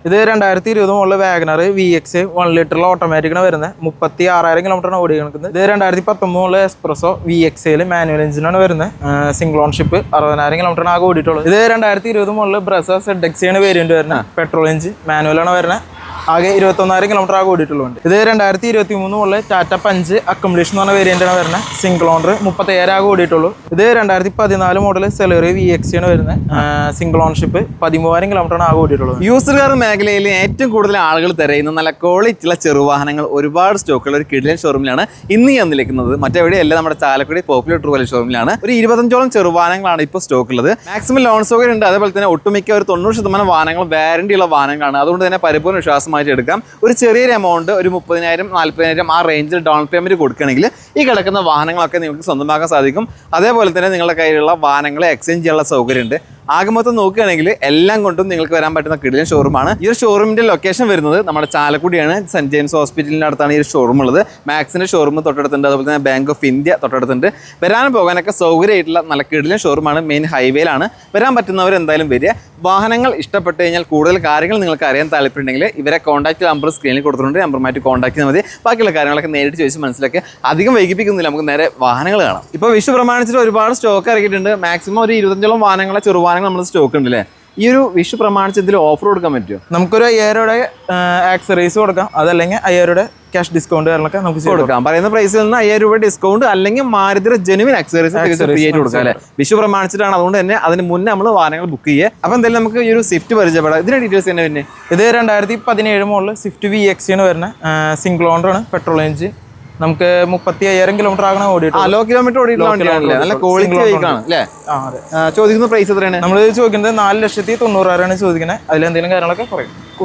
ഇത് 2020 model WagonR VX 1 ലിറ്ററിൽ ഓട്ടോമാറ്റിക്കാണ് വരുന്നത്. 36,000 കിലോമീറ്ററാണ് ഓടി കിടക്കുന്നത്. ഇത് 2019 മോഡൽ എക്സ്പ്രസോ VX മാനുവൽ എഞ്ചിനാണ് വരുന്നത്. സിംഗിൾ ഓൺഷിപ്പ് 60,000 കിലോമീറ്ററാണ് ആകെ ഓടിയിട്ടുള്ളത്. ഇത് 2020 മോഡൽ ബ്രസ ZX ആണ് വേരിയന്റ് വരുന്നത്. പെട്രോൾ എഞ്ചിൻ മാനുവലാണ് വരുന്നത്. ആകെ 21,000 കിലോമീറ്റർ ആകെ ഓടിയിട്ടുള്ളത്. ഇത് 2023 മോഡൽ ടാറ്റ പഞ്ച് അക്കോമഡേഷൻ എന്ന് പറഞ്ഞ വേരിയന്റ് ആണ് വരുന്നത്. സിംഗിൾ ഓണർ 37,000 ആകെ ഓടിയിട്ടുള്ളൂ. ഇത് 2014 മോഡൽ സെലറി VX ആണ് വരുന്നത്. സിംഗിൾ ഓൺഷിപ്പ് 13,000 കിലോമീറ്ററാണ് ആകെ ഓടിയിട്ടുള്ളത്. യൂസ്ഡ് കാർ മേഖലയിൽ ഏറ്റവും കൂടുതൽ ആളുകൾ തിരയുന്ന നല്ല ക്വാളിറ്റിയുള്ള ചെറുവാഹനങ്ങൾ ഒരുപാട് സ്റ്റോക്കുള്ള ഒരു കിടിലൻ ഷോറൂമിലാണ് ഇന്ന് ഞാൻ നിൽക്കുന്നത്. മറ്റെവിടെയല്ല, നമ്മുടെ ചാലക്കുടി പോപ്പുലർ ട്രൂവൽ ഷോറൂമിലാണ്. ഒരു 25ഓളം ചെറുവാഹനങ്ങളാണ് ഇപ്പോൾ സ്റ്റോക്ക് ഉള്ളത്. മാക്സിമം ലോൺ സൗകര്യം ഉണ്ട്. അതേപോലെ തന്നെ ഒട്ടുമിക്ക ഒരു 90% വാഹനങ്ങൾ വാറന്റി ഉള്ള വാഹനങ്ങളാണ്. അതുകൊണ്ട് തന്നെ പരിപൂർണ്ണ വിശ്വാസമായിട്ട് എടുക്കാം. ഒരു ചെറിയൊരു എമൗണ്ട്, ഒരു 30,000 40,000 ആ റേഞ്ചിൽ ഡൗൺ പേയ്മെന്റ് കൊടുക്കുകയാണെങ്കിൽ ഈ കിടക്കുന്ന വാഹനങ്ങളൊക്കെ നിങ്ങൾക്ക് സ്വന്തമാക്കാൻ സാധിക്കും. അതേപോലെ തന്നെ നിങ്ങളുടെ കയ്യിലുള്ള വാഹനങ്ങളെ എക്സ്ചേഞ്ച് ചെയ്യാനുള്ള സൗകര്യമുണ്ട്. ആകെ മൊത്തം നോക്കുകയാണെങ്കിൽ എല്ലാം കൊണ്ടും നിങ്ങൾക്ക് വരാൻ പറ്റുന്ന കിടിലൻ ഷോറൂമാണ്. ഈ ഒരു ഷോറൂമിന്റെ ലൊക്കേഷൻ വരുന്നത് നമ്മുടെ ചാലക്കുടിയാണ്. സെന്റ് ജെയിംസ് ഹോസ്പിറ്റലിന്റെ അടുത്താണ് ഈ ഒരു ഷോറൂം ഉള്ളത്. മാക്സിന്റെ ഷോറൂം തൊട്ടടുത്തുണ്ട്. അതുപോലെ തന്നെ ബാങ്ക് ഓഫ് ഇന്ത്യ തൊട്ടടുത്തുണ്ട്. വരാനും പോകാനൊക്കെ സൗകര്യമായിട്ടുള്ള നല്ല കിടിലൻ ഷോറൂമാണ്. മെയിൻ ഹൈവേയിലാണ്. വരാൻ പറ്റുന്നവർ എന്തായാലും വരിക. വാഹനങ്ങൾ ഇഷ്ടപ്പെട്ട് കഴിഞ്ഞാൽ കൂടുതൽ കാര്യങ്ങൾ നിങ്ങൾക്ക് അറിയാൻ താല്പര്യമുണ്ടെങ്കിൽ ഇവരെ കോൺടാക്ട് നമ്പർ സ്ക്രീനിൽ കൊടുത്തിട്ടുണ്ട്. നമ്പറുമായിട്ട് കോൺടാക്ട് ചെയ്താൽ മതി. ബാക്കിയുള്ള കാര്യങ്ങളൊക്കെ നേരിട്ട് ചോദിച്ച് മനസ്സിലാക്കി അധികം വൈകിപ്പിക്കുന്നില്ല. നമുക്ക് നേരെ വാഹനങ്ങൾ കാണാം. ഇപ്പോൾ വിഷു പ്രമാണിച്ചിട്ട് ഒരുപാട് സ്റ്റോക്ക് ഇറക്കിയിട്ടുണ്ട്. മാക്സിമം ഒരു 25ഓളം വാഹനങ്ങളെ ചെറുവാഹനങ്ങൾ നമ്മൾ സ്റ്റോക്ക് ഉണ്ട് അല്ലേ? ഈ ഒരു വിഷു പ്രമാണിച്ച് ഇതിൽ ഓഫർ കൊടുക്കാൻ പറ്റുമോ? നമുക്കൊരു 5,000 ആക്സറീസ് കൊടുക്കാം. അതല്ലെങ്കിൽ 5,000 ക്യാഷ് ഡിസ്കൗണ്ട് കാര്യങ്ങളൊക്കെ നമുക്ക് കൊടുക്കാം. പറയുന്ന പ്രൈസിൽ നിന്ന് 5,000 രൂപ ഡിസ്കൗണ്ട് അല്ലെങ്കിൽ മാരുതിയുടെ ജെനുവിൻ ആക്സറീസ് ഫ്രീ ആയിട്ട് കൊടുക്കാം അല്ലേ? വിഷു പ്രമാണിച്ചിട്ടാണ്. അതുകൊണ്ട് തന്നെ അതിന് മുന്നേ നമ്മൾ വാഹനങ്ങൾ ബുക്ക് ചെയ്യുക. അപ്പോൾ എന്തായാലും നമുക്ക് ഈ ഒരു സ്വിഫ്റ്റ് പരിചയപ്പെടാം. ഇതിന്റെ ഡീറ്റെയിൽസ് തന്നെ പിന്നെ ഇത് 2017 മോഡൽ സ്വിഫ്റ്റ് VX ആണ് വരുന്നത്. സിംഗിൾ ഓണർ ആണ്. Petrol engine. നമുക്ക് 35,000 കിലോമീറ്റർ ആകണം ഓടിയിട്ട്. ലോ കിലോമീറ്റർ ഓടിയിട്ടുള്ള നല്ല ക്വാളിറ്റി വെഹിക്കിളാണ് അല്ലേ? ചോദിക്കുന്ന പ്രൈസ് എത്രയാണ്? നമ്മൾ ചോദിക്കുന്നത് 4,90,000 ചോദിക്കുന്നത്. അതിലെന്തെങ്കിലും കാര്യങ്ങളൊക്കെ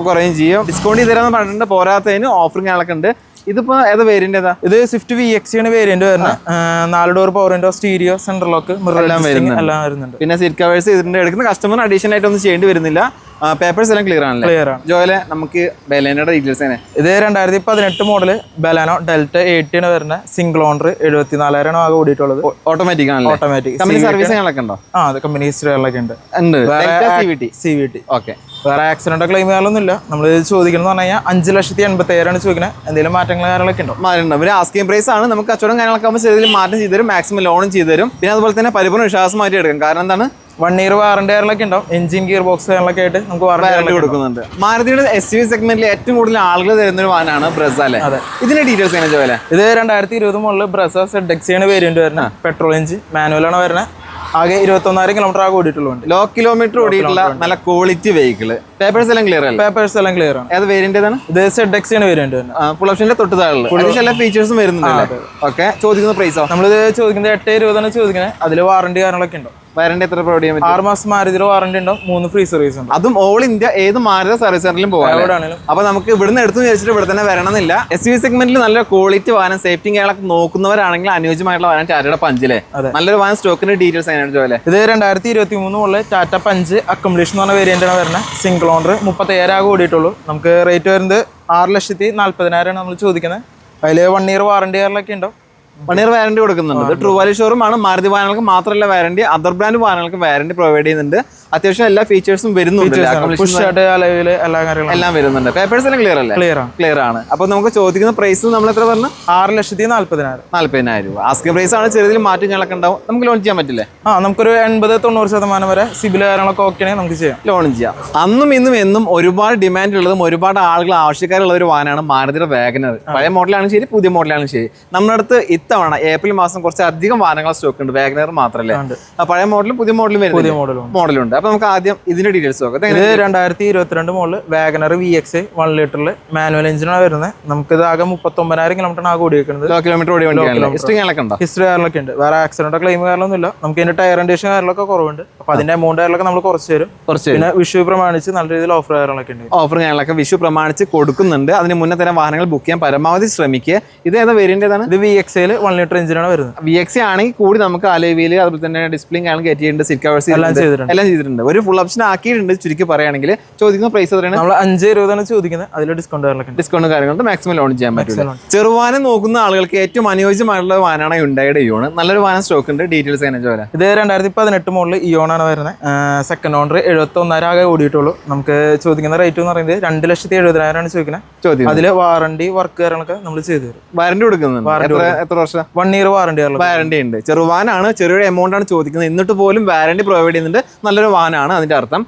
കുറയും ചെയ്യും. ഡിസ്കൗണ്ട് ചെയ്ത് തരാന്ന് പറഞ്ഞിട്ടുണ്ട്. പോരാത്തതിന് ഓഫറും കാര്യങ്ങളൊക്കെ ഉണ്ട്. ഇതിപ്പോ ഏതാ വേരിയന്റ് ഏതാ? ഇത് സ്വിഫ്റ്റ് VX ആണ് വേരിയന്റ് വരുന്നത്. 4 door power window, stereo, central lock, എല്ലാം വരുന്നുണ്ട്. പിന്നെ സീറ്റ് കവേഴ്സ് ഇതിന്റെ എടുക്കുന്ന കസ്റ്റമർ അഡീഷണൽ ആയിട്ട് ഒന്നും ചെയ്യേണ്ടി വരുന്നില്ല. പേപ്പേഴ്സ് എല്ലാം ക്ലിയർ ആണ്. ജോയിലെ നമുക്ക് ബെലാനോയുടെ ഡീറ്റെയിൽസ് തന്നെ. ഇത് 2018 മോഡല് ബെലാനോ ഡെൽറ്റ 80 ആണ് വരുന്നത്. സിംഗിൾ ഓണർ 74,000 ആകെ ഓടിയിട്ടുള്ളത്. ഓട്ടോമാറ്റിക് ആണ്. ഓട്ടോമാറ്റിക് സർവീസുകളൊക്കെ ഉണ്ടോ? അത് കമ്പനി ഹിസ്റ്ററികളൊക്കെ ഉണ്ട്. CVT. ഓക്കെ. വേറെ ആക്സിഡന്റ് ക്ലെയിം ചെയ്യാറൊന്നും ഇല്ല. നമ്മൾ ചോദിക്കുന്നത് പറഞ്ഞു കഴിഞ്ഞാൽ 5,80,000 ചോദിക്കുന്നത്. എന്തെങ്കിലും മാറ്റങ്ങൾ കാര്യങ്ങളൊക്കെ ഉണ്ടോ? ഒരു ആസ്കിംഗ് പ്രൈസ് ആണ്. നമുക്ക് കച്ചവടം കാര്യങ്ങളൊക്കെ ആകുമ്പോൾ ചെറിയ മാറ്റം ചെയ്തു തരും. മാക്സിമം ലോണും ചെയ്തു തരും. പിന്നെ അതുപോലെ തന്നെ പരിപൂർണ്ണ വിശ്വാസമായിട്ട് എടുക്കാം. കാരണം എന്താണ്? 1 ഇയർ വാറന്റി കാര്യങ്ങളൊക്കെ ഉണ്ടാവും. എഞ്ചിൻ ഗിയർ ബോക്സ് കാര്യങ്ങളൊക്കെ ആയിട്ട് നമുക്ക് വാറന്റി കൊടുക്കുന്നുണ്ട്. മാരുതിയുടെ SUV സെഗ്മെന്റിൽ ഏറ്റവും കൂടുതൽ ആളുകൾ തരുന്ന ഒരു വാഹനമാണ് ബ്രസ അല്ലേ? ഇതിന്റെ ഡീറ്റെയിൽസ് എങ്ങനെ ചോദിച്ചാൽ? ഇത് 2020 മോഡൽ ബ്രസ ZX ആണ് വേരിയന്റ് വരുന്നത്. പെട്രോൾ എഞ്ചിൻ മാനുവലാണ് വരുന്നത്. ആകെ 21,000 കിലോമീറ്റർ ആകെ ഓടിയിട്ടുള്ളത്. ലോ കിലോമീറ്റർ ഓടിയിട്ടുള്ള നല്ല ക്വാളിറ്റി വെഹിക്കിള്. പേപ്പേഴ്സ് എല്ലാം ക്ലിയർ അല്ലേ? പേപ്പേഴ്സ് എല്ലാം ക്ലിയർ ആണ്. ഏത് വേരിയന്റ് ആണ്? ഇത് ZX ആണ് വേരിയന്റ് വരുന്നത്. ഫുൾ ഓപ്ഷന്റെ തൊട്ട് താഴെ എല്ലാ ഫീച്ചേഴ്സും വരുന്നുണ്ട്. ഓക്കെ. ചോദിക്കുന്ന പ്രൈസോ? നമ്മളിത് ചോദിക്കുന്നത് 8,20,000 ചോദിക്കുന്നത്. അതിൽ വാറന്റി കാര്യങ്ങളൊക്കെ ഉണ്ടോ? വാറന്റി എത്ര പ്രൊവൈഡ് ചെയ്യാൻ പറ്റും? 6 മാസം മാരുതിയുടെ വാറന്റി ഉണ്ടാവും. 3 ഫ്രീ സർവീസ് ഉണ്ട്. അതും ഓൾ ഇന്ത്യ ഏത് മാരുതി സർവീസ് സെന്ററിലും പോകാം. അപ്പൊ നമുക്ക് ഇവിടുന്ന് എടുത്തു വിചാരിച്ചിട്ട് ഇവിടെ തന്നെ വരണമെന്നില്ല. SUV സെഗ്മെന്റിൽ നല്ല ക്വാളിറ്റി വാഹനം, സേഫ്റ്റി കാര്യങ്ങളൊക്കെ നോക്കുന്നവരാണെങ്കിൽ അനുയോജ്യമായിട്ടുള്ള വാഹനം ടാറ്റയുടെ പഞ്ചിലെ നല്ലൊരു വാഹനം. സ്റ്റോക്കിന്റെ ഡീറ്റെയിൽസ് എങ്ങനെയാണ് ചോദിച്ചത്? ഇത് 2023 മുതൽ ടാറ്റ പഞ്ച് അക്കോമഡേഷൻ എന്ന് പറഞ്ഞ വേരിയന്റ് ആണ് വരുന്നത്. സിംഗിൾ ഓണർ 35,000 ആകെ ഓടിയിട്ടുള്ളൂ. നമുക്ക് റേറ്റ് വരുന്നത് 6,40,000 നമ്മൾ ചോദിക്കുന്നത്. അതിൽ 1 ഇയർ വാറന്റി കാര്യങ്ങളൊക്കെ ഉണ്ടാവും. 1 ഇയർ വാറന്റി കൊടുക്കുന്നുണ്ട്. ട്രൂ വാല്യൂ ഷോറൂം ആണ്. മാരുതി വാഹനങ്ങൾക്ക് മാത്രമല്ല വാറന്റി, അതർ ബ്രാൻഡ് വാഹനങ്ങൾക്ക് വാറന്റി പ്രൊവൈഡ് ചെയ്യുന്നുണ്ട്. അത്യാവശ്യം എല്ലാ ഫീച്ചേഴ്സും വരുന്നുണ്ട്. എല്ലാം വരുന്നുണ്ട്. പേപ്പേഴ്സ് എല്ലാം ക്ലിയർ അല്ലേ? ക്ലിയർ ആണ്. അപ്പൊ നമുക്ക് ചോദിക്കുന്ന പ്രൈസ് നമ്മൾ എത്ര പറഞ്ഞു? 6,40,000 രൂപ. ആസ്കിംഗ് പ്രൈസ് ആണ്. ചെറിയ മാറ്റങ്ങളൊക്കെ ഉണ്ടാവും. നമുക്ക് ലോൺ ചെയ്യാൻ പറ്റില്ലേ? നമുക്കൊരു 80-90% വരെ സിബിൽ കാര്യങ്ങളൊക്കെ ഓക്കെ നമുക്ക് ചെയ്യാം. ലോൺ ചെയ്യാം. അന്നും ഇന്നും എന്നും ഒരുപാട് ഡിമാൻഡ് ഉള്ളതും ഒരുപാട് ആളുകൾ ആവശ്യക്കാരുള്ള ഒരു വാഹനമാണ് മാരുതിയുടെ വാഗനർ. പഴയ മോഡലാണ് ശരി, പുതിയ മോഡലാണ് ശരി. നമ്മുടെ അടുത്ത് ഇത്തവണ ഏപ്രിൽ മാസം കുറച്ച് അധികം വാഹനങ്ങൾ സ്റ്റോക്ക് ഉണ്ട്. വാഗനർ മാത്രമല്ല, പഴയ മോഡലും പുതിയ മോഡലും മോഡലുണ്ട്. അപ്പൊ നമുക്ക് ആദ്യം ഇതിന്റെ ഡീറ്റെയിൽസ് നോക്കാം. ഇത് 2022 മോഡൽ വാഗനർ VX 1 ലിറ്ററിൽ മാനുവൽ എഞ്ചിനാണ് വരുന്നത്. നമുക്ക് ഇത് ആകെ 39,000 കിലോമീറ്റർ ആകെ ഓടിക്കുന്നത്. ഹിസ്റ്ററി കാര്യങ്ങളൊക്കെ ഉണ്ട്. വേറെ ആക്സിഡന്റ് ക്ലെയിം കാര്യങ്ങളൊന്നും ഇല്ല. നമുക്ക് ഇതിന്റെ ടയർ കണ്ടീഷൻ കാര്യങ്ങളൊക്കെ കുറവുണ്ട്. അപ്പൊ അതിന്റെ എമൗണ്ട് കാര്യങ്ങളൊക്കെ നമ്മൾ കുറച്ച് തരും. പിന്നെ വിഷു പ്രമാണിച്ച് നല്ല രീതിയിൽ ഓഫർ കാര്യങ്ങളൊക്കെ ഉണ്ട്. ഓഫർ കാര്യങ്ങളൊക്കെ വിഷു പ്രമാണിച്ച് കൊടുക്കുന്നുണ്ട്. അതിന് മുന്നേ തന്നെ വാഹനങ്ങൾ ബുക്ക് ചെയ്യാൻ പരമാവധി ശ്രമിക്കുക. ഇത് ഏതാ വേരിയന്റ് ഏതാണ്? ഇത് VX 1 ലിറ്റർ എഞ്ചിനാണ് വരുന്നത്. VXA ആണെങ്കിൽ കൂടി നമുക്ക് അലോയില് അതുപോലെ തന്നെ ഡിസ്പ്ലേയും കാര്യങ്ങളും കയറ്റിയിട്ടുണ്ട്, സീറ്റ് കവേഴ്സ് എല്ലാം ചെയ്തിട്ടുണ്ട്. ഒരു ഫുൾ ഓപ്ഷൻ ആക്കിയിട്ടുണ്ട്. ചുരുക്കി പറയുകയാണെങ്കിൽ ചോദിക്കുന്ന പ്രൈസ് എത്രയാണ്? നമ്മൾ 5.20 ചോദിക്കുന്നത്. അതിൽ ഡിസ്കൗണ്ട് കാര്യങ്ങളുണ്ട്. മാക്സിമം ലോൺ ചെയ്യാൻ പറ്റും. ചെറുവാനം നോക്കുന്ന ആളുകൾക്ക് ഏറ്റവും അനുയോജ്യമായിട്ടുള്ള വാനാണ് ഹ്യുണ്ടായിയുടെ ഇയോൺ. നല്ലൊരു വാനം സ്റ്റോക്ക് ഉണ്ട്. ഡീറ്റെയിൽസ് എങ്ങനെ ചോദിക്കാം? ഇത് 2018 മോഡൽ ഇയോൺ ആണ് വരുന്നത്. സെക്കൻഡ് ഓണർ 71,000 ആകെ ഓടിയിട്ടുള്ളൂ. നമുക്ക് ചോദിക്കുന്ന റേറ്റ് എന്ന് പറയുന്നത് 2,70,000 ആണ് ചോദിക്കുന്നത്. അതിൽ വാറണ്ടി വർക്ക് കാര്യങ്ങളൊക്കെ നമ്മൾ ചെയ്തു തരും. വാറണ്ടി കൊടുക്കുന്നുണ്ട്. എത്ര വർഷം? 1 ഇയർ വാറണ്ടി ഉണ്ട്. ചെറുവാനാണ്, ചെറിയൊരു എമൗണ്ട് ആണ് ചോദിക്കുന്നത്. എന്നിട്ട് പോലും വാറണ്ടി പ്രൊവൈഡ് ചെയ്യുന്നുണ്ട്. നല്ലൊരു വാനാണ് അതിന്റെ അർത്ഥം.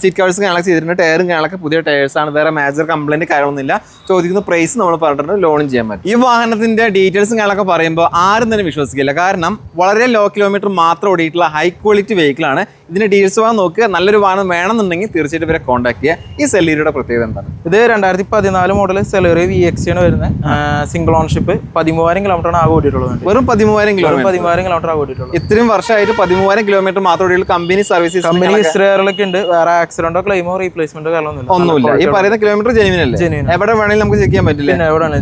സീറ്റ് കവേഴ്സ് കാര്യങ്ങളൊക്കെ ചെയ്തിട്ടുണ്ട്. ടയറും കാര്യങ്ങളൊക്കെ പുതിയ ടയേഴ്സ് ആണ്. വേറെ മേജർ കംപ്ലൈന്റ് കാര്യങ്ങളൊന്നുമില്ല. ചോദിക്കുന്ന പ്രൈസ് നമ്മൾ പറഞ്ഞിട്ടുണ്ട്, ലോണും ചെയ്യാൻ പറ്റും. ഈ വാഹനത്തിന്റെ ഡീറ്റെയിൽസും കാര്യങ്ങളൊക്കെ പറയുമ്പോൾ ആരും തന്നെ വിശ്വസിക്കില്ല. കാരണം വളരെ ലോ കിലോമീറ്റർ മാത്രം ഓടിയിട്ടുള്ള ഹൈ ക്വാളിറ്റി വെഹിക്കിൾ ആണ്. ഇതിന്റെ ഡീറ്റെയിൽസ് വാങ്ങാൻ നോക്കുക. നല്ലൊരു വാഹനം വേണമെന്നുണ്ടെങ്കിൽ തീർച്ചയായിട്ടും ഇവരെ കോൺടാക്ട് ചെയ്യുക. ഈ സെലീരിയുടെ പ്രത്യേകത എന്താണ്? ഇത് 2014 മോഡൽ സെലറി VXA ആണ് വരുന്നത്. Single ownership. 13,000 കിലോമീറ്റർ ആകെ ഓടിയിട്ടുള്ളത്. വെറും 13,000 കിലോമീറ്റർ ആകെ ഓടിയിട്ടുള്ളത്. ഇത്രയും വർഷമായിട്ട് 13,000 കിലോമീറ്റർ മാത്രം ഓടിയുള്ള കമ്പനി സർവീസ് കമ്പനി ഹിസ്റ്ററികളൊക്കെ ഉണ്ട്. വേറെ ആക്സിഡന്റോ ക്ലെയിമോ റീപ്ലേസ്മെന്റോ ഒന്നുമില്ല. ഈ പറയുന്ന കിലോമീറ്റർ ജെനുവിൻ അല്ലേ? എവിടെ വേണമെങ്കിലും നമുക്ക് ചെക്ക് ചെയ്യാൻ പറ്റില്ല.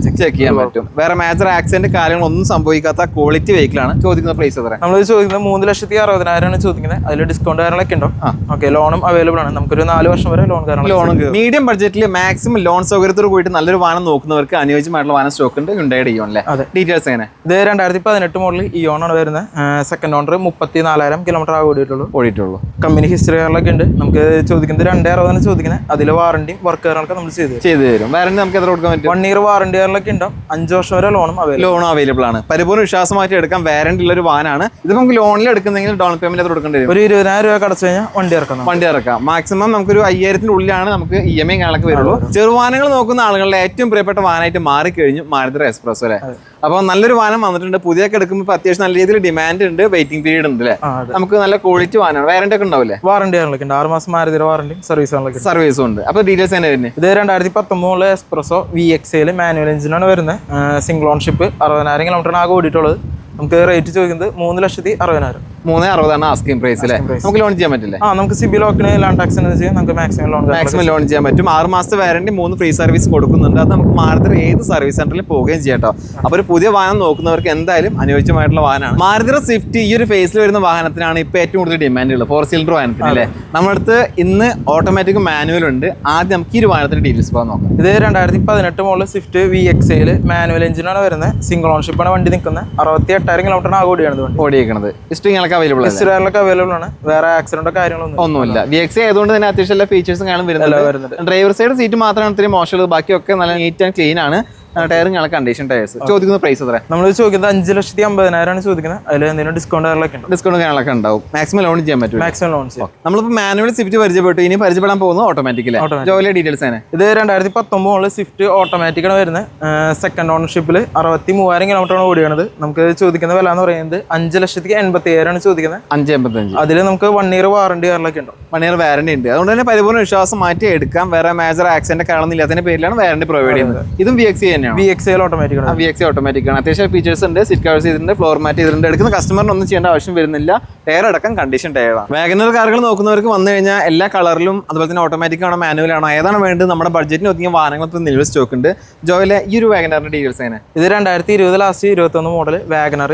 ചെക്ക് ചെയ്യാൻ പറ്റും. വേറെ മേജർ ആക്സിഡന്റ് കാര്യങ്ങളൊന്നും സംഭവിക്കാത്ത ക്വാളിറ്റി വെഹിക്കിൾ ആണ്. ചോദിക്കുന്ന പ്രൈസ് എത്ര? നമ്മൾ ചോദിക്കുന്നത് 3,60,000 ആണ് ചോദിക്കുന്നത്. അതിൽ ഡിസ്കൗണ്ട് കാര്യങ്ങളൊക്കെ ഉണ്ടോ? ഓക്കെ, ലോണും അവൈലബിൾ ആണ്. നമുക്കൊരു 4 വർഷം വരെ ലോൺ മീഡിയം ബഡ്ജറ്റിൽ മാക്സിമം ലോൺ സൗകര്യത്തോട് പോയിട്ട് നല്ലൊരു വാഹനം നോക്കുന്നവർക്ക് അനുയോജ്യമായിട്ടുള്ള വാഹനം സ്റ്റോക്ക് ഉണ്ട് ഹ്യുണ്ടായിയുടെ ഇയോൺ അല്ലേ? ഡീറ്റെയിൽസ് എങ്ങനെ? ഇത് 2018 മോഡൽ ഇയോൺ ആണ് വരുന്നത്. സെക്കൻഡ് ഓണർ 34,000 കിലോമീറ്റർ ആകെ ഓടിയിട്ടുള്ളൂ. കമ്പനി ഹിസ്റ്ററി കാര്യങ്ങളൊക്കെ ഉണ്ട്. നമുക്ക് ചോദിക്കുന്നത് 2,60,000 ചോദിക്കുന്നത്. അതിൽ വാറണ്ടിയും വർക്ക് കാര്യങ്ങളൊക്കെ നമ്മൾ ചെയ്തു തരും. വാറണ്ടി നമുക്ക് എത്ര കൊടുക്കാൻ പറ്റും? 1 ഇയർ വാറണ്ടി കാര്യങ്ങളൊക്കെ ഉണ്ടാവും. 5 വർഷം വരെ ലോൺ അവൈലബിൾ ആണ്. പരിപൂർണ്ണ വിശ്വാസമായിട്ട് എടുക്കാൻ വാറണ്ടി ഉള്ള ഒരു വാനാണ്. ഇത് നമുക്ക് ലോണിൽ എടുക്കുന്നെങ്കിൽ ഡൗൺ പേയ്മെന്റ് എത്ര കൊടുക്കേണ്ടി വരും? ഒരു 20,000 രൂപ അടച്ചു കഴിഞ്ഞാൽ വണ്ടി ഇറക്കാം. മാക്സിമം നമുക്കൊരു 5,000 ഉള്ളിലാണ് നമുക്ക് EMI കാര്യങ്ങളൊക്കെ വരുള്ളൂ. ചെറുവാനങ്ങൾ നോക്കുന്ന ആളുകളുടെ ഏറ്റവും പ്രിയപ്പെട്ട വാനായിട്ട് മാറിക്കഴിഞ്ഞു മാരുതി എക്സ്പ്രസ് അല്ലേ? അപ്പോൾ നല്ലൊരു വാനം വന്നിട്ടുണ്ട്. പുതിയൊക്കെ എടുക്കുമ്പോൾ അത്യാവശ്യം നല്ല രീതിയിൽ ഡിമാൻഡ് ഉണ്ട്. വെയിറ്റിംഗ് പീരീഡ് ഉണ്ട് അല്ലേ? നമുക്ക് നല്ല ക്വാളിറ്റി വാനാണ്. വാറണ്ടി ഒക്കെ ഉണ്ടാവില്ലേ? വാറണ്ടി കാര്യങ്ങളൊക്കെ ഉണ്ട്. 6 മാസം മാരുതി വാറണ്ടി സർവീസും ഉണ്ട്. അപ്പോൾ ഡീറ്റെയിൽസ് തന്നെ വരുന്നത്. ഇത് 2019 എക്സ്പ്രസോ VXA മാനുവൽ എഞ്ചിനാണ് വരുന്നത്. Single ownership. 60,000 കിലോമീറ്റർ ആകെ ഓടിയിട്ടുള്ളത്. നമുക്ക് റേറ്റ് ചോദിക്കുന്നത് 3,60,000. 3,60,000 ആസ്കിംഗ് പ്രൈസ് അല്ലേ? നമുക്ക് ലോൺ ചെയ്യാൻ പറ്റില്ലേ? നമുക്ക് സിബിൽ ലോക്കിന് ലാൻഡ് ടാക്സ് നമുക്ക് മാക്സിമം ലോൺ ചെയ്യാൻ പറ്റും. 6 മാസത്തെ വാറണ്ടി 3 ഫ്രീ സർവീസ് കൊടുക്കുന്നുണ്ട്. അത് നമുക്ക് മാരുതി ഏത് സർവീസ് സെന്ററിൽ പോവുകയും ചെയ്യാം കേട്ടോ. അപ്പോൾ ഒരു പുതിയ വാഹനം നോക്കുന്നവർക്ക് എന്തായാലും അനുയോജ്യമായിട്ടുള്ള വാഹനമാണ്. മാരുതി സ്വിഫ്റ്റ് ഈ ഒരു ഫേസിൽ വരുന്ന വാഹനത്തിനാണ് ഇപ്പോൾ ഏറ്റവും കൂടുതൽ ഡിമാൻഡ് ഉള്ളത്. 4 സിലിണ്ടർ വാഹനത്തിന് അല്ലേ? നമ്മുടെ അടുത്ത് ഇന്ന് ഓട്ടോമാറ്റിക് മാനുവൽ ഉണ്ട്. ആദ്യം നമുക്ക് ഈ ഒരു വാഹനത്തിന്റെ ഡീറ്റെയിൽസ് നോക്കാം. ഇത് 2018 മോഡൽ സ്വിഫ്റ്റ് VXA മാനുവൽ എഞ്ചിനാണ് വരുന്നത്. സിംഗിൾ ഓൺഷിപ്പാണ് വണ്ടി നിൽക്കുന്നത്. 68,000 കിലോമീറ്റർ ആകെ ഓടിക്കുന്നത്. അവൈലബിൾ ആണ്. വേറെ ആക്സിഡന്റോ കാര്യങ്ങളൊന്നുമില്ല. VXA ആയതുകൊണ്ട് തന്നെ അത്യാവശ്യം എല്ലാ ഫീച്ചേഴ്സും കാണും വരുന്നുണ്ട്. ഡ്രൈവർ സൈഡ് സീറ്റ് മാത്രമാണ് ഇത്രയും മോശമുള്ളത്. ബാക്കിയൊക്കെ നല്ല നീറ്റ് ആൻഡ് ക്ലീൻ ആണ്. ടയറും കണ്ടീഷൻ ടയേഴ്സ്. ചോദിക്കുന്ന പ്രൈസ് എത്ര? നമ്മൾ ചോദിക്കുന്നത് 5,50,000 ആണ് ചോദിക്കുന്നത്. അതിൽ എന്തെങ്കിലും ഡിസ്കൗണ്ട് കാര്യങ്ങളൊക്കെ ഉണ്ടാവും. മാക്സിമം ലോൺ ചെയ്യാൻ പറ്റും. നമ്മളിപ്പോൾ മാനുവൽ സ്വിഫ്റ്റ് പരിചയപ്പെട്ടു. ഇനി പരിചയപ്പെടാൻ പോകുന്നത് ഓട്ടോമാറ്റിക്കലി. ജോലി ഡീറ്റെയിൽസ് ആണ്. ഇത് 2019 സ്വിഫ്റ്റ് ഓട്ടോമാറ്റിക് ആണ് വരുന്നത്. സെക്കൻഡ് ഓണർഷിപ്പിൽ 63,000 കിലോമീറ്റർ ആണ് ഓടിയത്. നമുക്ക് ചോദിക്കുന്ന വില എന്ന് പറയുന്നത് 5,87,000 ആണ് ചോദിക്കുന്നത്. 5,85,000. അതിൽ നമുക്ക് 1 ഇയർ വാറണ്ടി കാര്യങ്ങളൊക്കെ ഉണ്ട്. 1 ഇയർ വാറണ്ടി ഉണ്ട്. അതുകൊണ്ട് തന്നെ പരിപൂർണ്ണ വിശ്വാസം മാറ്റി എടുക്കാം. വേറെ മേജർ ആക്സിഡന്റ് കാണുന്നില്ലാത്തതിന്റെ പേരിലാണ് വാറണ്ടി പ്രൊവൈഡ് ചെയ്യുന്നത്. ഇതും VXA VXA ഓട്ടോമാറ്റിക് ആണ്. അത്യാവശ്യം ഫീച്ചേഴ്സ് ഉണ്ട്. സീറ്റ് കവേഴ്സ് ചെയ്തിട്ടുണ്ട്. ഫ്ലോർ മാറ്റ് ചെയ്തിട്ടുണ്ട്. എടുക്കുന്ന കസ്റ്റമറിന് ഒന്നും ചെയ്യേണ്ട ആവശ്യം വരുന്നില്ല. ടയർ അടക്കം കണ്ടീഷൻ ടയറാണ്. വാഗനർ കാറുകൾ നോക്കുന്നവർക്ക് വന്നു കഴിഞ്ഞാൽ എല്ലാ കളറിലും അതുപോലെ തന്നെ ഓട്ടോമാറ്റിക് ആണോ മാനുവൽ ആണോ ഏതാണ് വേണ്ടത് നമ്മുടെ ബഡ്ജറ്റിന് ഒതുങ്ങിയ വാഹനങ്ങൾ നിലവിൽ സ്റ്റോക്ക് ഉണ്ട്. ജോയിലെ ഈ ഒരു വാഗനറിന്റെ ഡീറ്റെയിൽസ് എങ്ങനെ? ഇത് 2020 ലാസ്റ്റ് 21 മോഡൽ വാഗനർ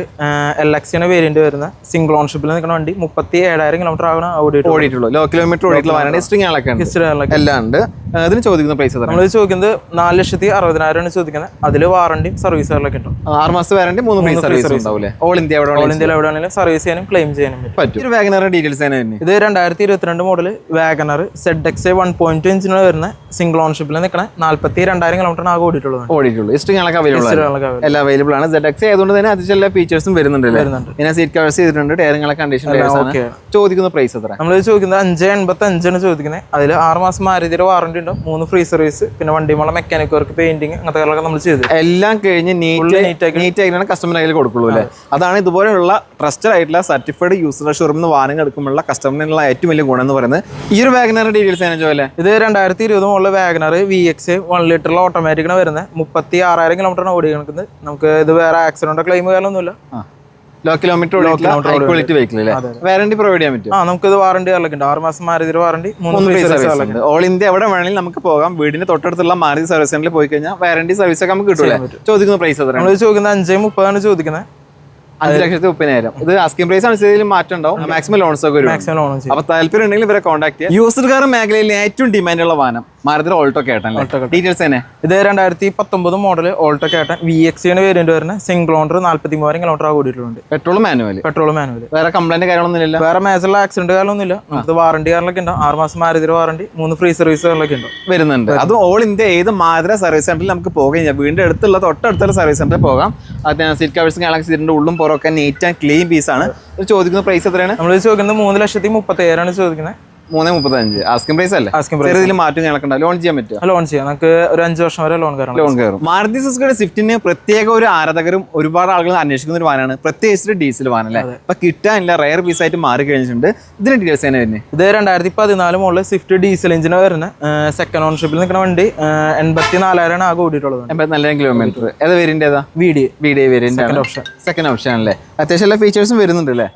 LX ആണ് വേരിയന്റ് വരുന്നത്. സിംഗിൾ ഓൺഷിപ്പിൽ നിൽക്കുന്ന വണ്ടി 37,000 കിലോമീറ്റർ ആണ് ഓടിയിട്ടുള്ളൂ. ലോ കിലോമീറ്റർ ഓടിയിട്ടുള്ള വാഹനം എല്ലാം ഉണ്ട്. അതിന് ചോദിക്കുന്ന പ്രൈസ് നമ്മൾ ചോദിക്കുന്നത് 4,60,000 ആണ് ചോദിക്കുന്നത്. അതിൽ വാറണ്ടിയും സർവീസുകളൊക്കെ ഉണ്ട്. 6 മാസത്തെ വാറണ്ടി 3 ഫ്രീ സർവീസ് ഉണ്ടാവില്ലേ? ഓൾ ഇന്ത്യയിൽ എവിടെയാണെങ്കിലും സർവീസ് ചെയ്യാനും ക്ലെയിം ചെയ്യാനും പറ്റും. ഒരു വാഗനറിന്റെ ഡീറ്റെയിൽസ് ആണ്. ഇത് 2022 മോഡൽ വാഗനർ ZXA 1.2 എഞ്ചിനാണ് വരുന്നത്. സിംഗിൾ ഓൺഷിപ്പിൽ നിൽക്കണ 42,000 കിലോമീറ്റർ ആകെ ഓടിയിട്ടുള്ളൂ. എല്ലാം അവൈലബിൾ ആണ്. ZXA ആയതുകൊണ്ട് തന്നെ അത്യാവശ്യം എല്ലാ ഫീച്ചേഴ്സും വരുന്നുണ്ട്. പിന്നെ സീറ്റ് കവേഴ്സ് ചെയ്തിട്ടുണ്ട്. ടയറുകളൊക്കെ കണ്ടീഷൻ. ചോദിക്കുന്ന പ്രൈസ് എത്ര? നമ്മൾ ചോദിക്കുന്നത് 5,85,000 ആണ് ചോദിക്കുന്നത്. അതിൽ 6 മാസം മാരുതിയുടെ വാറണ്ടി ഉണ്ട്. 3 ഫ്രീ സർവീസ്. പിന്നെ വണ്ടിമുള്ള മെക്കാനിക് വർക്ക്, പെയിന്റിങ് അങ്ങനത്തെ കാര്യങ്ങളൊക്കെ നമ്മൾ ചെയ്തു. എല്ലാം കഴിഞ്ഞ് നീറ്റ് ആയിട്ടാണ് കസ്റ്റമർ കയ്യിൽ കൊടുക്കുള്ളൂ അല്ലേ? അതാണ് ഇതുപോലെയുള്ള ട്രസ്റ്റഡ് ആയിട്ടുള്ള സർട്ടിഫൈഡ് യൂസർ ഷോറൂമിൽ നിന്ന് വാഹനങ്ങൾ എടുക്കുമ്പോഴുള്ള കസ്റ്റമറിനുള്ള ഏറ്റവും വലിയ ഗുണം എന്ന് പറയുന്നത്. ഈ ഒരു വാഗനറിന്റെ ഡീറ്റെയിൽസ് ആണ് ചോദിച്ചല്ലേ? ഇത് 2020 മോഡൽ വാഗനർ VXA 1 ലിറ്ററിൽ ഓട്ടോമാറ്റിക് ആണ് വരുന്നത്. 36,000 കിലോമീറ്റർ ഓടി കിടക്കുന്നത്. നമുക്ക് ഇത് വേറെ ആക്സിഡന്റോ ക്ലെയിം കാര്യമൊന്നുമില്ല. ലോ കിലോമീറ്റർ ക്വാളിറ്റി വെഹിക്കിൾ അല്ലേ? വാറണ്ടി പ്രൊവൈഡ് ചെയ്യാൻ പറ്റും. നമുക്ക് ഇത് വാറണ്ടി ഉണ്ട്. 6 മാസം Maruti warranty, 3 free service. All India എവിടെ വേണമെങ്കിലും നമുക്ക് പോകാം. വീടിന് തൊട്ടടുത്തുള്ള മാരുതി സർവീസ് സെന്ററിൽ പോയി കഴിഞ്ഞാൽ വാറണ്ടി സർവീസ് ഒക്കെ നമുക്ക് കിട്ടില്ല. ചോദിക്കുന്ന പ്രൈസ് നമ്മൾ ചോദിക്കുന്നത് 5,30,000 ചോദിക്കുന്നത്. 5,30,000. ഇത് ആസ്കിംഗ് പ്രൈസ് അനുസരിച്ച് മാറ്റം ഉണ്ടാവും. മാക്സിമം ലോൺസ് ഒക്കെ വരും. മാക്സിമം ലോൺ ചെയ്യും. അപ്പൊ താല്പര്യം ഉണ്ടെങ്കിൽ ഇവരെ കോൺടാക്ട് ചെയ്യാം. യൂസ്ഡ് കാർ മേഖലയിൽ ഏറ്റവും ഡിമാൻഡുള്ള വാഹനം മാരുതി ഓൾട്ടോ കേട്ടല്ലേ? ഡീറ്റെയിൽസ് തന്നെ. ഇത് 2019 model Alto K ten VX variant വരുന്ന സിംഗിൾ ഓണർ 43,000 കിലോമീറ്റർ ഓടിയിട്ടുണ്ട്. Petrol manual. വേറെ കംപ്ലൈന്റ് കാര്യങ്ങളൊന്നും ഇല്ല. വേറെ മേജറുള്ള ആക്സിഡന്റ് കാര്യമൊന്നും ഇല്ല. നമുക്ക് വാറണ്ടി കാര്യങ്ങളൊക്കെ ഉണ്ടാവും. 6 മാസം മാരുതി വാറണ്ടി, 3 ഫ്രീ സർവീസുകളൊക്കെ ഉണ്ടാവും വരുന്നുണ്ട്. അത് ഓൾ ഇന്ത്യ ഏത് മാരുതി സർവീസ് സെന്ററിൽ നമുക്ക് പോകാം. വീടിന്റെ അടുത്തുള്ള തൊട്ടടുത്തുള്ള സർവീസ് സെന്ററിൽ പോകാം. സീറ്റ് കവേഴ്സും ഗാലക്സി ഇതിന്റെ ഉള്ളും പുറമൊക്കെ നീറ്റ് ആൻഡ് ക്ലീൻ പീസ് ആണ്. ചോദിക്കുന്ന പ്രൈസ് എത്രയാണ്? നമ്മൾ ചോദിക്കുന്നത് 3,30,000 ചോദിക്കുന്നത്. 3,35,000 ആസ്കിംഗ് പ്രൈസ് അല്ലേ? ചെറിയ മാറ്റം ഞങ്ങൾക്ക് ലോൺ ചെയ്യാൻ പറ്റും. ലോൺ ചെയ്യാം. നമുക്ക് ഒരു 5 വർഷം വരെ ലോൺ കയറും. മാരുതി സുസുക്കിയുടെ സ്വിഫ്റ്റിന് പ്രത്യേക ഒരു ആരാധകരും ഒരുപാട് ആളുകൾ അന്വേഷിക്കുന്ന ഒരു വാഹനമാണ്, പ്രത്യേകിച്ച് ഡീസൽ വാഹനം അല്ലേ? അപ്പൊ കിട്ടാനില്ല, റയർ പീസ് ആയിട്ട് മാറി കഴിഞ്ഞിട്ടുണ്ട്. ഇതിന്റെ ഡീറ്റെയിൽസ് തന്നെ വരുന്നത്. ഇത് 2014 മോഡൽ സ്വിഫ്റ്റ് ഡീസൽ എഞ്ചിന് വരുന്ന സെക്കൻഡ് ഓണർഷിപ്പിൽ നിൽക്കുന്ന വണ്ടി. 84,000 ആകെ ഓടിയിട്ടുള്ളത്. 84,000 കിലോമീറ്റർ. ഏതാ വേരിയന്റ്? ഏതാ? VDA വേരിയന്റ് സെക്കൻഡ് ഓപ്ഷൻ അല്ലേ? അത്യാവശ്യം എല്ലാ ഫീച്ചേഴ്സും വരുന്നുണ്ട് അല്ലേ?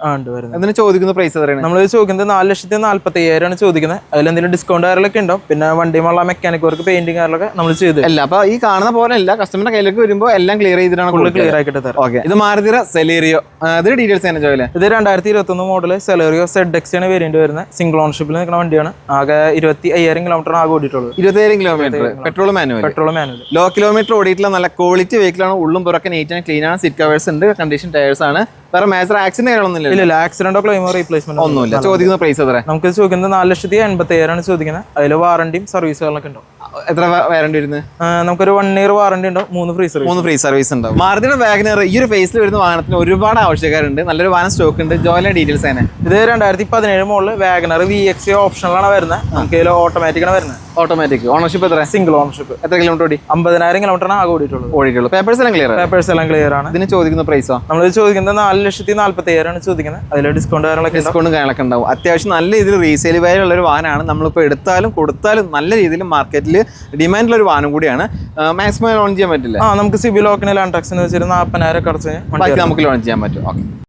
അതിന് ചോദിക്കുന്ന പ്രൈസ് എത്രയാണ്? നമ്മൾ ചോദിക്കുന്നത് 4,45,000 ചോദിക്കുന്നത്. അതിലെന്തെങ്കിലും ഡിസ്കൗണ്ട് കാര്യങ്ങളൊക്കെ ഉണ്ടാവും. പിന്നെ വണ്ടിയുമുള്ള മെക്കാനിക് വർക്ക്, പെയിന്റിംഗ് കാര്യങ്ങളൊക്കെ നമ്മൾ ചെയ്ത് അല്ല. അപ്പൊ ഈ കാണുന്ന പോലെ അല്ല, കസ്റ്റമറിന്റെ കയ്യിലേക്ക് വരുമ്പോൾ എല്ലാം ക്ലിയർ ചെയ്തിട്ടാണ് ക്ലിയർ ആക്കിയിട്ട് തരാം. ഓക്കെ. ഇത് മാരുതി സെലേറിയോ. ഇതിന്റെ ഡീറ്റെയിൽസ് തന്നെ ചോദില്ലേ? ഇത് 2021 മോഡൽ സെലേറിയോ ZX ആണ് വേരിയന്റ് വരുന്നത്. സിംഗിൾ ഓണർഷിപ്പിൽ നിൽക്കുന്ന വണ്ടിയാണ്. ആകെ 25,000 കിലോമീറ്റർ ആകെ ഓടിയിട്ടുള്ളത്. 25,000 kilometre. Petrol manual. Low kilometre ഓടിയിട്ടുള്ള നല്ല ക്വാളിറ്റി വെഹിക്കിൾ ആണ്. ഉള്ളും പുറക്കെ നീറ്റ് ആൻഡ് ക്ലീൻ ആണ്. സീറ്റ് കവേഴ്സ് ഉണ്ട്, കണ്ടീഷൻ ടയേഴ്സ് ആണ്. വേറെ മേജർ ആക്സിഡന്റ് കാര്യങ്ങളൊന്നും ഇല്ല. ആക്സിഡന്റോ ക്ലെയിമോ റീപ്ലേസ്മെന്റ് ഒന്നുമില്ല. ചോദിക്കുന്ന പ്രൈസ് എത്ര? നമുക്ക് ചോദിക്കുന്നത് 4,87,000 ചോദിക്കുന്നത്. അതിൽ വാറണ്ടിയും സർവീസുകളൊക്കെ ഉണ്ടാവും. എത്ര വാറണ്ടി വരുന്നത്? നമുക്കൊരു 1 ഇയർ വാറണ്ടി ഉണ്ടാവും. 3 ഫ്രീ സർവീസ് ഉണ്ടാവും. മാരുതിയുടെ വാഗനർ ഈ ഒരു ഫേസിൽ വരുന്ന വാഹനത്തിന് ഒരുപാട് ആവശ്യക്കാരുണ്ട്. നല്ലൊരു വാഹനം സ്റ്റോക്ക് ഉണ്ട്. ജോയിലെ ഡീറ്റെയിൽസ് തന്നെ. ഇത് 2017 മോഡൽ വാഗനർ VX ഓപ്ഷനിലാണ് വരുന്നത്. നമുക്ക് ഇതിൽ ഓട്ടോമാറ്റിക് ആണ് വരുന്നത്. ഓട്ടോമാറ്റിക്. ഓണർഷിപ്പ് എത്ര? Single ownership. എത്ര കിലോമീറ്റർ ഓടി? 50,000 കിലോമീറ്റർ ആകെ ഓടിയിട്ടുള്ളൂ. പേപ്പേഴ്സ് എല്ലാം ക്ലിയർ ആണ്. ഇതിന് ചോദിക്കുന്ന പ്രൈസോ? നമ്മൾ ചോദിക്കുന്നത് 4,40,000 ചോദിക്കുന്നത്. അതിൽ ഡിസ്കൗണ്ട് കാര്യങ്ങളൊക്കെ ഉണ്ടാവും. അത്യാവശ്യം നല്ല രീതിയിൽ റീസെയിൽ വാല്യൂ ഉള്ള ഒരു വാഹനമാണ്. നമ്മളിപ്പോൾ എടുത്താലും കൊടുത്താലും നല്ല രീതിയിൽ മാർക്കറ്റിൽ ഡിമാൻഡുള്ള ഒരു വാഹനം കൂടിയാണ്. മാക്സിമം ലോൺ ചെയ്യാൻ പറ്റില്ല. നമുക്ക് സിബിൽ ലോക്കിന് ലാൻഡ് ടാക്സിന് വെച്ചിട്ട് 40,000 അടച്ച് നമുക്ക് ലോൺ ചെയ്യാൻ പറ്റും. ഓക്കെ.